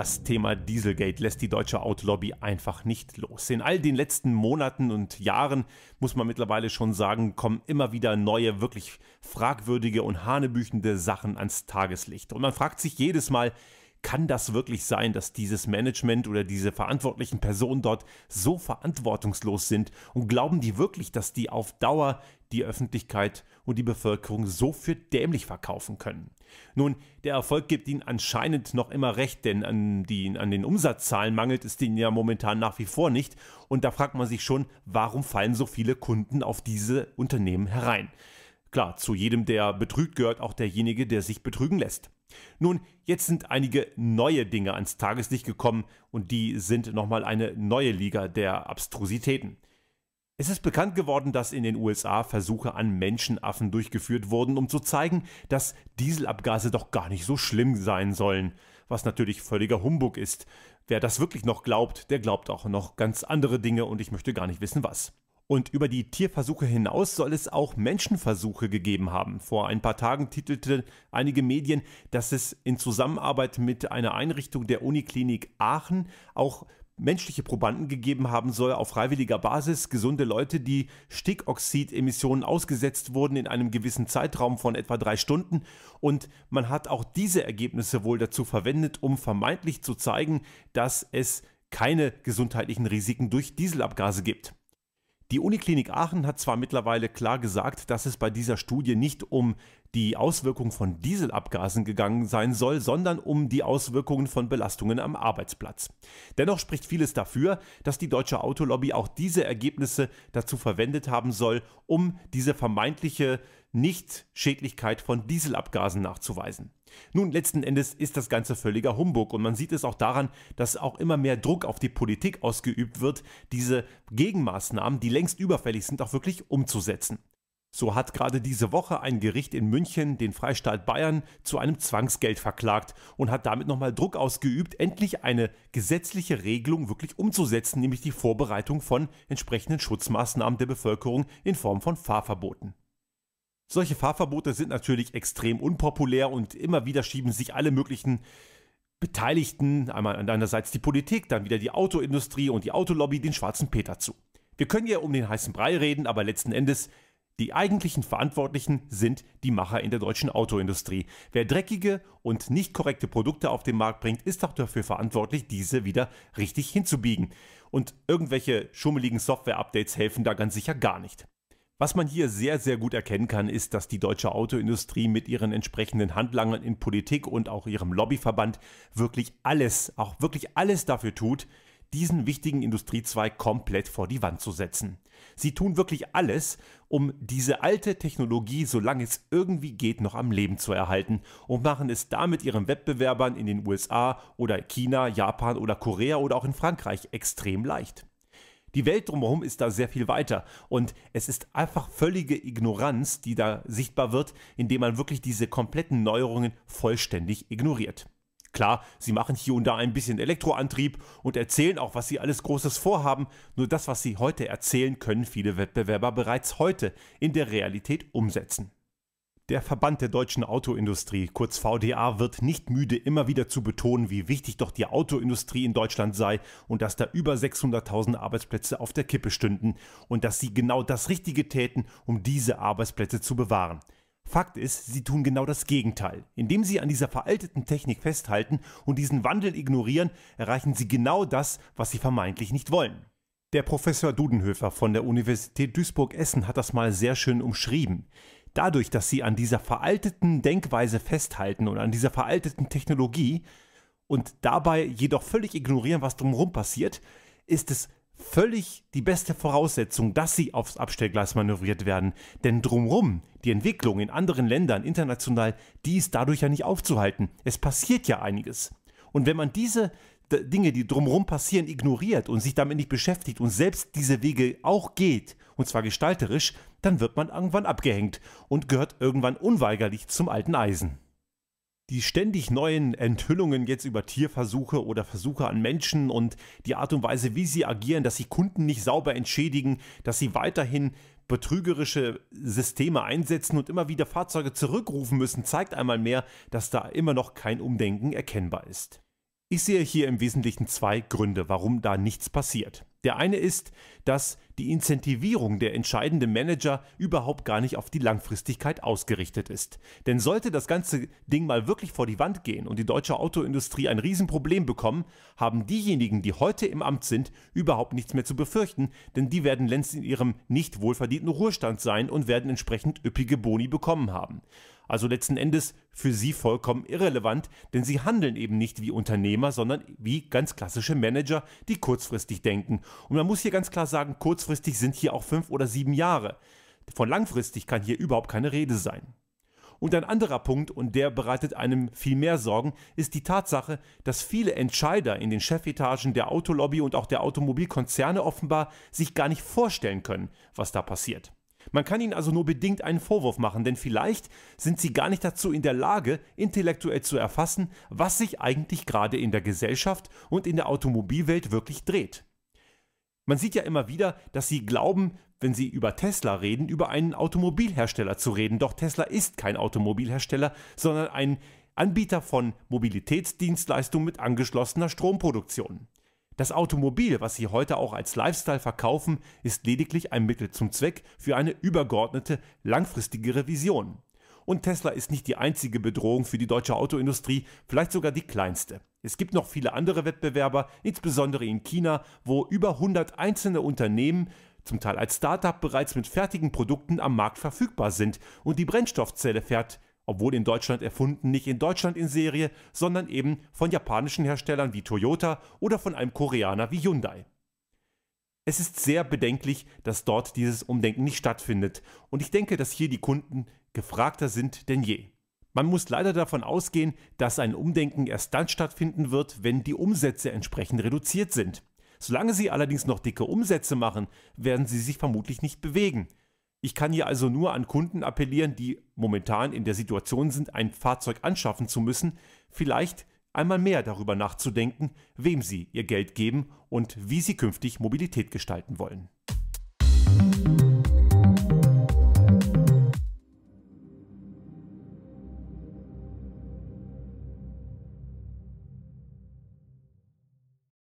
Das Thema Dieselgate lässt die deutsche Autolobby einfach nicht los. In all den letzten Monaten und Jahren, muss man mittlerweile schon sagen, kommen immer wieder neue, wirklich fragwürdige und hanebüchende Sachen ans Tageslicht. Und man fragt sich jedes Mal, kann das wirklich sein, dass dieses Management oder diese verantwortlichen Personen dort so verantwortungslos sind und glauben die wirklich, dass die auf Dauer die Öffentlichkeit und die Bevölkerung so für dämlich verkaufen können? Nun, der Erfolg gibt ihnen anscheinend noch immer recht, denn an den Umsatzzahlen mangelt es ihnen ja momentan nach wie vor nicht. Und da fragt man sich schon, warum fallen so viele Kunden auf diese Unternehmen herein? Klar, zu jedem, der betrügt, gehört auch derjenige, der sich betrügen lässt. Nun, jetzt sind einige neue Dinge ans Tageslicht gekommen und die sind nochmal eine neue Liga der Abstrusitäten. Es ist bekannt geworden, dass in den USA Versuche an Menschenaffen durchgeführt wurden, um zu zeigen, dass Dieselabgase doch gar nicht so schlimm sein sollen, was natürlich völliger Humbug ist. Wer das wirklich noch glaubt, der glaubt auch noch ganz andere Dinge und ich möchte gar nicht wissen was. Und über die Tierversuche hinaus soll es auch Menschenversuche gegeben haben. Vor ein paar Tagen titelten einige Medien, dass es in Zusammenarbeit mit einer Einrichtung der Uniklinik Aachen auch menschliche Probanden gegeben haben soll, auf freiwilliger Basis, gesunde Leute, die Stickoxidemissionen ausgesetzt wurden in einem gewissen Zeitraum von etwa 3 Stunden. Und man hat auch diese Ergebnisse wohl dazu verwendet, um vermeintlich zu zeigen, dass es keine gesundheitlichen Risiken durch Dieselabgase gibt. Die Uniklinik Aachen hat zwar mittlerweile klar gesagt, dass es bei dieser Studie nicht um die Auswirkungen von Dieselabgasen gegangen sein soll, sondern um die Auswirkungen von Belastungen am Arbeitsplatz. Dennoch spricht vieles dafür, dass die deutsche Autolobby auch diese Ergebnisse dazu verwendet haben soll, um diese vermeintliche Nichtschädlichkeit von Dieselabgasen nachzuweisen. Nun, letzten Endes ist das Ganze völliger Humbug und man sieht es auch daran, dass auch immer mehr Druck auf die Politik ausgeübt wird, diese Gegenmaßnahmen, die längst überfällig sind, auch wirklich umzusetzen. So hat gerade diese Woche ein Gericht in München den Freistaat Bayern zu einem Zwangsgeld verklagt und hat damit nochmal Druck ausgeübt, endlich eine gesetzliche Regelung wirklich umzusetzen, nämlich die Vorbereitung von entsprechenden Schutzmaßnahmen der Bevölkerung in Form von Fahrverboten. Solche Fahrverbote sind natürlich extrem unpopulär und immer wieder schieben sich alle möglichen Beteiligten, einmal einerseits die Politik, dann wieder die Autoindustrie und die Autolobby, den schwarzen Peter zu. Wir können ja um den heißen Brei reden, aber letzten Endes die eigentlichen Verantwortlichen sind die Macher in der deutschen Autoindustrie. Wer dreckige und nicht korrekte Produkte auf den Markt bringt, ist auch dafür verantwortlich, diese wieder richtig hinzubiegen. Und irgendwelche schummeligen Software-Updates helfen da ganz sicher gar nicht. Was man hier sehr, sehr gut erkennen kann, ist, dass die deutsche Autoindustrie mit ihren entsprechenden Handlangern in Politik und auch ihrem Lobbyverband wirklich alles dafür tut, diesen wichtigen Industriezweig komplett vor die Wand zu setzen. Sie tun wirklich alles, um diese alte Technologie, solange es irgendwie geht, noch am Leben zu erhalten und machen es damit ihren Wettbewerbern in den USA oder China, Japan oder Korea oder auch in Frankreich extrem leicht. Die Welt drumherum ist da sehr viel weiter und es ist einfach völlige Ignoranz, die da sichtbar wird, indem man wirklich diese kompletten Neuerungen vollständig ignoriert. Klar, sie machen hier und da ein bisschen Elektroantrieb und erzählen auch, was sie alles Großes vorhaben, nur das, was sie heute erzählen, können viele Wettbewerber bereits heute in der Realität umsetzen. Der Verband der deutschen Autoindustrie, kurz VDA, wird nicht müde, immer wieder zu betonen, wie wichtig doch die Autoindustrie in Deutschland sei und dass da über 600.000 Arbeitsplätze auf der Kippe stünden und dass sie genau das Richtige täten, um diese Arbeitsplätze zu bewahren. Fakt ist, sie tun genau das Gegenteil. Indem sie an dieser veralteten Technik festhalten und diesen Wandel ignorieren, erreichen sie genau das, was sie vermeintlich nicht wollen. Der Professor Dudenhöfer von der Universität Duisburg-Essen hat das mal sehr schön umschrieben. Dadurch, dass sie an dieser veralteten Denkweise festhalten und an dieser veralteten Technologie und dabei jedoch völlig ignorieren, was drumherum passiert, ist es völlig die beste Voraussetzung, dass sie aufs Abstellgleis manövriert werden. Denn drumherum, die Entwicklung in anderen Ländern, international, die ist dadurch ja nicht aufzuhalten. Es passiert ja einiges. Und wenn man diese Dinge, die drumherum passieren, ignoriert und sich damit nicht beschäftigt und selbst diese Wege auch geht, und zwar gestalterisch, dann wird man irgendwann abgehängt und gehört irgendwann unweigerlich zum alten Eisen. Die ständig neuen Enthüllungen jetzt über Tierversuche oder Versuche an Menschen und die Art und Weise, wie sie agieren, dass sie Kunden nicht sauber entschädigen, dass sie weiterhin betrügerische Systeme einsetzen und immer wieder Fahrzeuge zurückrufen müssen, zeigt einmal mehr, dass da immer noch kein Umdenken erkennbar ist. Ich sehe hier im Wesentlichen zwei Gründe, warum da nichts passiert. Der eine ist, dass die Incentivierung der entscheidenden Manager überhaupt gar nicht auf die Langfristigkeit ausgerichtet ist. Denn sollte das ganze Ding mal wirklich vor die Wand gehen und die deutsche Autoindustrie ein Riesenproblem bekommen, haben diejenigen, die heute im Amt sind, überhaupt nichts mehr zu befürchten, denn die werden längst in ihrem nicht wohlverdienten Ruhestand sein und werden entsprechend üppige Boni bekommen haben. Also letzten Endes für sie vollkommen irrelevant, denn sie handeln eben nicht wie Unternehmer, sondern wie ganz klassische Manager, die kurzfristig denken. Und man muss hier ganz klar sagen, kurzfristig sind hier auch 5 oder 7 Jahre. Von langfristig kann hier überhaupt keine Rede sein. Und ein anderer Punkt, und der bereitet einem viel mehr Sorgen, ist die Tatsache, dass viele Entscheider in den Chefetagen der Autolobby und auch der Automobilkonzerne offenbar sich gar nicht vorstellen können, was da passiert. Man kann ihnen also nur bedingt einen Vorwurf machen, denn vielleicht sind sie gar nicht dazu in der Lage, intellektuell zu erfassen, was sich eigentlich gerade in der Gesellschaft und in der Automobilwelt wirklich dreht. Man sieht ja immer wieder, dass sie glauben, wenn sie über Tesla reden, über einen Automobilhersteller zu reden. Doch Tesla ist kein Automobilhersteller, sondern ein Anbieter von Mobilitätsdienstleistungen mit angeschlossener Stromproduktion. Das Automobil, was sie heute auch als Lifestyle verkaufen, ist lediglich ein Mittel zum Zweck für eine übergeordnete, langfristigere Vision. Und Tesla ist nicht die einzige Bedrohung für die deutsche Autoindustrie, vielleicht sogar die kleinste. Es gibt noch viele andere Wettbewerber, insbesondere in China, wo über 100 einzelne Unternehmen, zum Teil als Start-up, bereits mit fertigen Produkten am Markt verfügbar sind und die Brennstoffzelle fährt, obwohl in Deutschland erfunden, nicht in Deutschland in Serie, sondern eben von japanischen Herstellern wie Toyota oder von einem Koreaner wie Hyundai. Es ist sehr bedenklich, dass dort dieses Umdenken nicht stattfindet und ich denke, dass hier die Kunden gefragter sind denn je. Man muss leider davon ausgehen, dass ein Umdenken erst dann stattfinden wird, wenn die Umsätze entsprechend reduziert sind. Solange sie allerdings noch dicke Umsätze machen, werden sie sich vermutlich nicht bewegen. Ich kann hier also nur an Kunden appellieren, die momentan in der Situation sind, ein Fahrzeug anschaffen zu müssen, vielleicht einmal mehr darüber nachzudenken, wem sie ihr Geld geben und wie sie künftig Mobilität gestalten wollen.